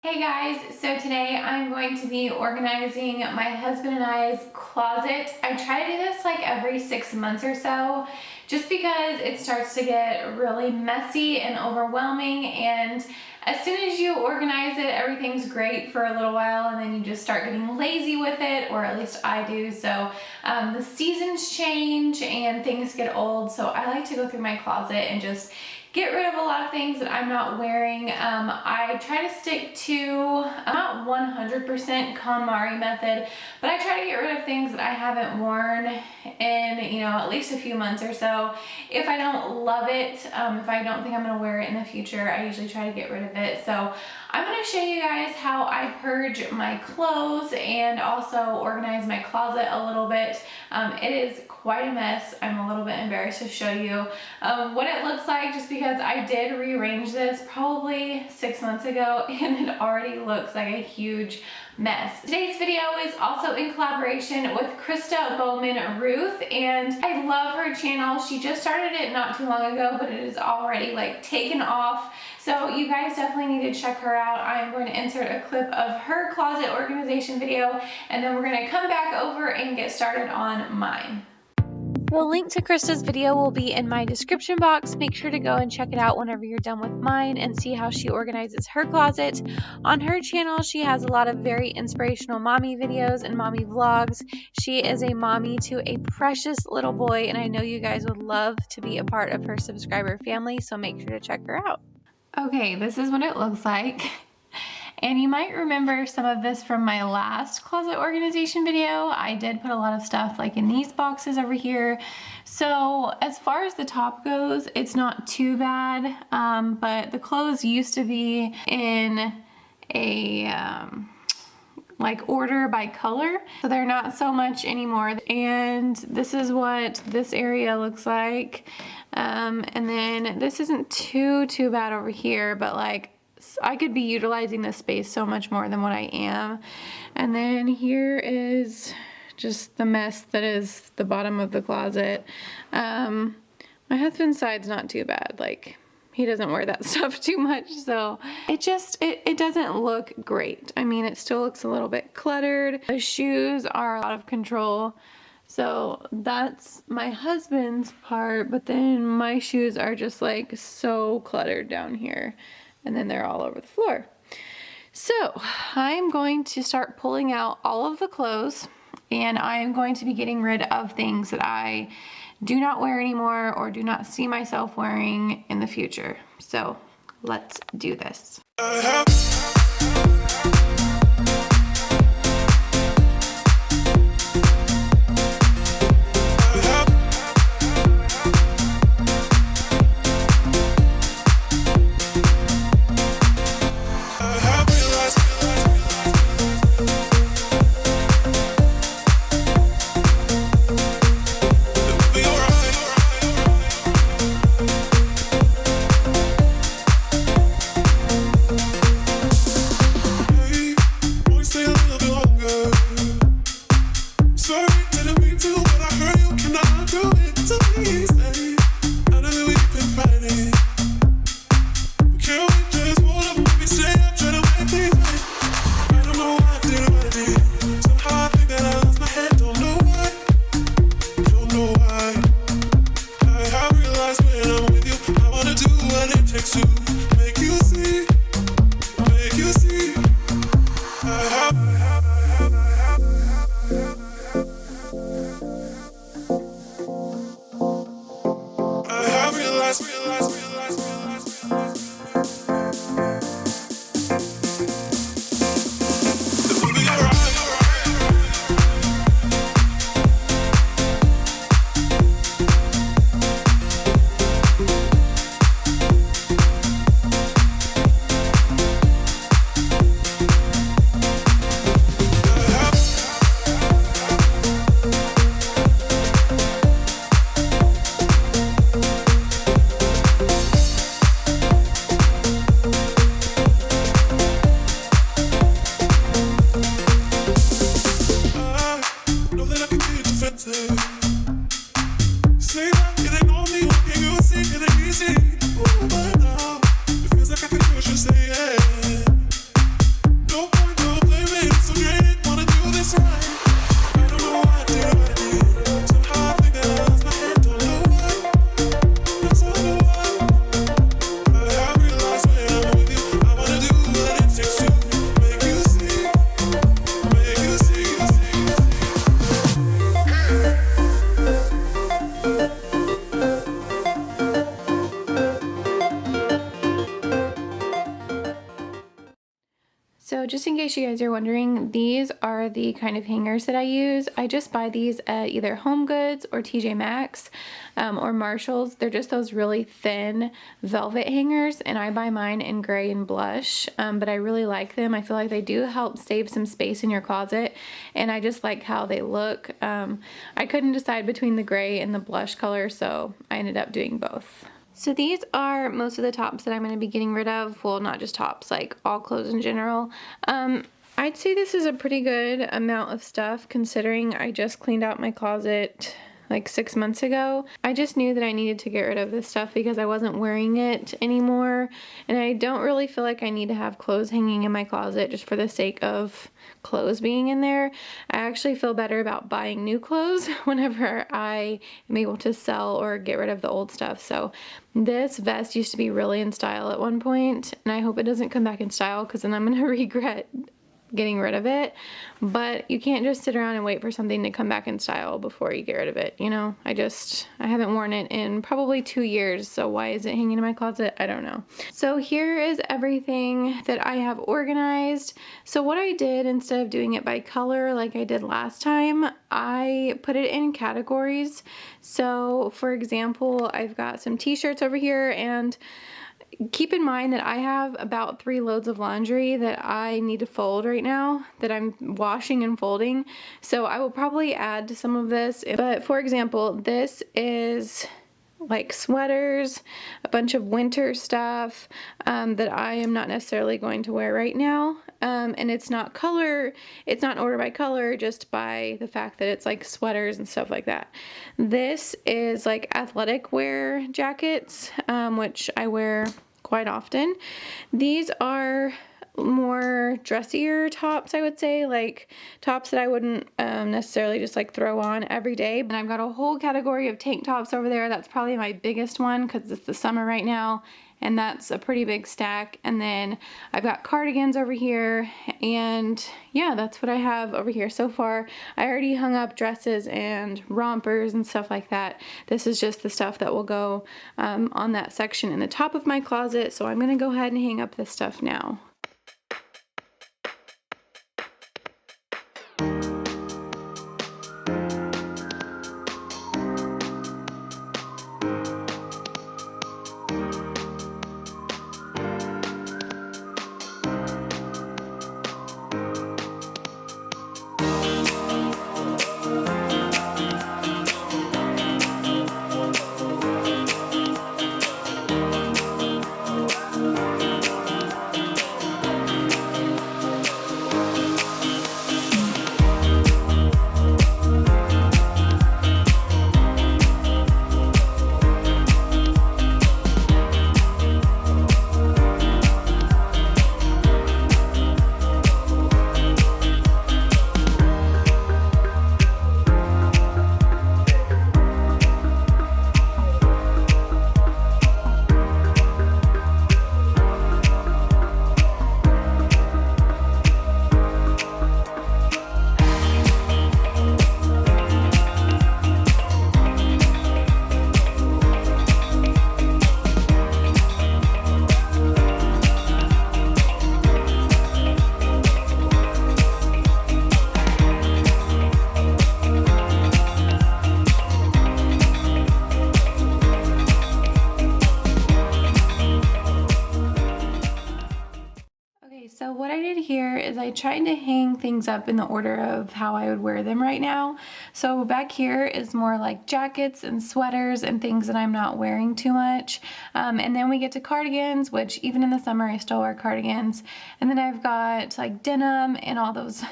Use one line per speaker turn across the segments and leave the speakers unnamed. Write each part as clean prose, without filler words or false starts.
Hey guys, so today I'm going to be organizing my husband and I's closet. I try to do this like every 6 months or so, just because it starts to get really messy and overwhelming, and as soon as you organize it, everything's great for a little while and then you just start getting lazy with it, or at least I do. So the seasons change and things get old, so I like to go through my closet and just get rid of a lot of things that I'm not wearing. I try to stick to, not 100% KonMari method, but I try to get rid of things that I haven't worn in, at least a few months or so. If I don't love it, if I don't think I'm gonna wear it in the future, I usually try to get rid of it. So I'm gonna show you guys how I purge my clothes and also organize my closet a little bit. It is quite a mess. I'm a little bit embarrassed to show you what it looks like, just because I did rearrange this probably 6 months ago and it already looks like a huge mess. Today's video is also in collaboration with Krista Bowman Ruth, and I love her channel. She just started it not too long ago, but it is already like taken off. So you guys definitely need to check her out. I'm going to insert a clip of her closet organization video, and then we're going to come back over and get started on mine.
The link to Krista's video will be in my description box. Make sure to go and check it out whenever you're done with mine and see how she organizes her closet. On her channel, she has a lot of very inspirational mommy videos and mommy vlogs. She is a mommy to a precious little boy, and I know you guys would love to be a part of her subscriber family, so make sure to check her out.
Okay, this is what it looks like. And you might remember some of this from my last closet organization video. I did put a lot of stuff like in these boxes over here. So as far as the top goes, it's not too bad, but the clothes used to be in a like order by color, so they're not so much anymore. And this is what this area looks like. And then this isn't too bad over here, but like I could be utilizing this space so much more than what I am. And then here is just the mess that is the bottom of the closet. My husband's side's not too bad. Like, he doesn't wear that stuff too much, so it doesn't look great. I mean, it still looks a little bit cluttered. The shoes are out of control. So that's my husband's part, but then my shoes are just like so cluttered down here. And then they're all over the floor. So I'm going to start pulling out all of the clothes, and I'm going to be getting rid of things that I do not wear anymore or do not see myself wearing in the future. So let's do this. So just in case you guys are wondering, these are the kind of hangers that I use. I just buy these at either Home Goods or TJ Maxx or Marshall's. They're just those really thin velvet hangers, and I buy mine in gray and blush, but I really like them. I feel like they do help save some space in your closet, and I just like how they look. I couldn't decide between the gray and the blush color, so I ended up doing both. So these are most of the tops that I'm going to be getting rid of. Well, not just tops, like all clothes in general. I'd say this is a pretty good amount of stuff considering I just cleaned out my closet like 6 months ago. I just knew that I needed to get rid of this stuff because I wasn't wearing it anymore, and I don't really feel like I need to have clothes hanging in my closet just for the sake of clothes being in there. I actually feel better about buying new clothes whenever I am able to sell or get rid of the old stuff. So this vest used to be really in style at one point, and I hope it doesn't come back in style because then I'm going to regret getting rid of it. But you can't just sit around and wait for something to come back in style before you get rid of it, you know? I haven't worn it in probably 2 years, so why is it hanging in my closet? I don't know. So here is everything that I have organized. So what I did, instead of doing it by color like I did last time, I put it in categories. So for example, I've got some t-shirts over here, and keep in mind that I have about 3 loads of laundry that I need to fold right now, that I'm washing and folding. So I will probably add to some of this. But for example, this is like sweaters, a bunch of winter stuff that I am not necessarily going to wear right now. And it's not ordered by color, just by the fact that it's like sweaters and stuff like that. This is like athletic wear jackets, which I wear quite often. These are more dressier tops, I would say, like tops that I wouldn't necessarily just like throw on every day. And I've got a whole category of tank tops over there. That's probably my biggest one because it's the summer right now, and that's a pretty big stack. And then I've got cardigans over here, and yeah, that's what I have over here so far. I already hung up dresses and rompers and stuff like that. This is just the stuff that will go on that section in the top of my closet, so I'm gonna go ahead and hang up this stuff now. So what I did here is I tried to hang things up in the order of how I would wear them right now. So back here is more like jackets and sweaters and things that I'm not wearing too much. And then we get to cardigans, which even in the summer I still wear cardigans. And then I've got like denim and all those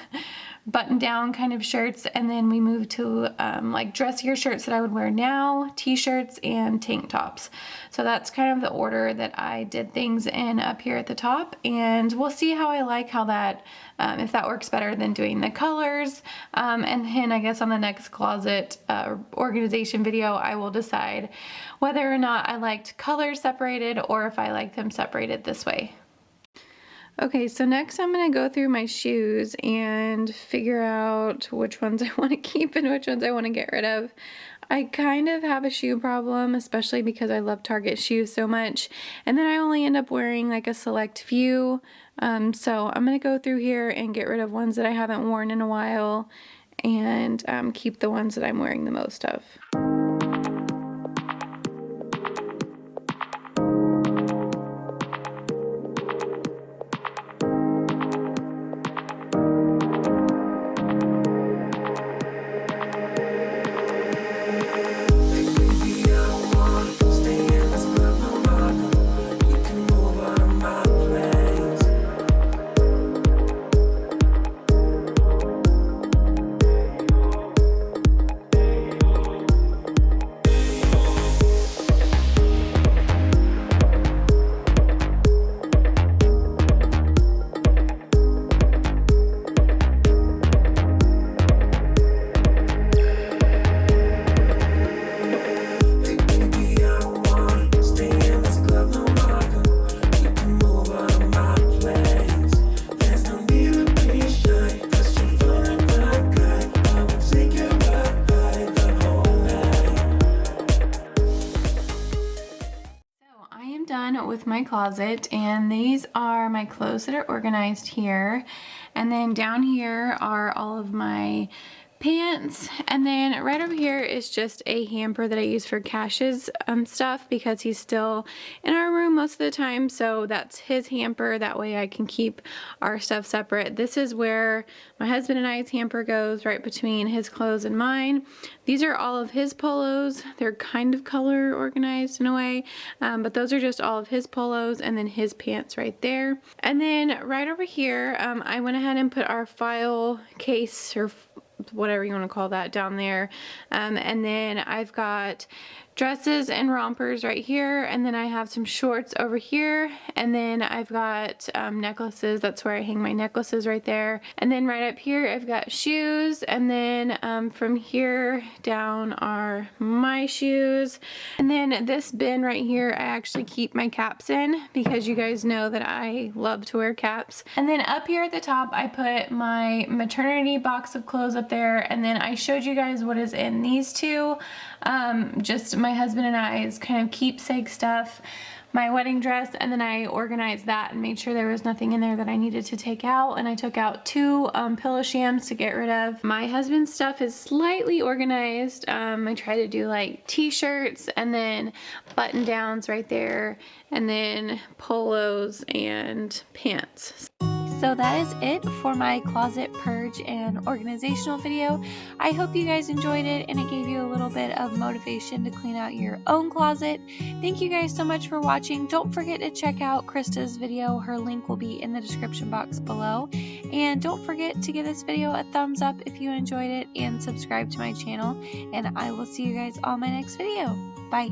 button down kind of shirts, and then we move to like dressier shirts that I would wear now, t-shirts and tank tops. So that's kind of the order that I did things in up here at the top, and we'll see how I like how that if that works better than doing the colors. And then I guess on the next closet organization video I will decide whether or not I liked colors separated or if I like them separated this way. Okay, so next I'm going to go through my shoes and figure out which ones I want to keep and which ones I want to get rid of. I kind of have a shoe problem, especially because I love Target shoes so much, and then I only end up wearing like a select few. So I'm gonna go through here and get rid of ones that I haven't worn in a while, and keep the ones that I'm wearing the most of. Done with my closet, and these are my clothes that are organized here, and then down here are all of my pants, and then right over here is just a hamper that I use for Cash's stuff, because he's still in our room most of the time, so that's his hamper. That way I can keep our stuff separate. This is where my husband and I's hamper goes, right between his clothes and mine. These are all of his polos. They're kind of color organized in a way, but those are just all of his polos, and then his pants right there. And then right over here, I went ahead and put our file case, or whatever you want to call that, down there. And then I've got dresses and rompers right here, and then I have some shorts over here, and then I've got necklaces. That's where I hang my necklaces, right there. And then right up here I've got shoes, and then from here down are my shoes. And then this bin right here I actually keep my caps in, because you guys know that I love to wear caps. And then up here at the top I put my maternity box of clothes up there, and then I showed you guys what is in these two. Just my husband and I's kind of keepsake stuff, my wedding dress, and then I organized that and made sure there was nothing in there that I needed to take out. And I took out 2 pillow shams to get rid of. My husband's stuff is slightly organized. I try to do like t-shirts, and then button downs right there, and then polos and pants.
So that is it for my closet purge and organizational video. I hope you guys enjoyed it and it gave you a little bit of motivation to clean out your own closet. Thank you guys so much for watching. Don't forget to check out Krista's video. Her link will be in the description box below. And don't forget to give this video a thumbs up if you enjoyed it, and subscribe to my channel. And I will see you guys on my next video. Bye.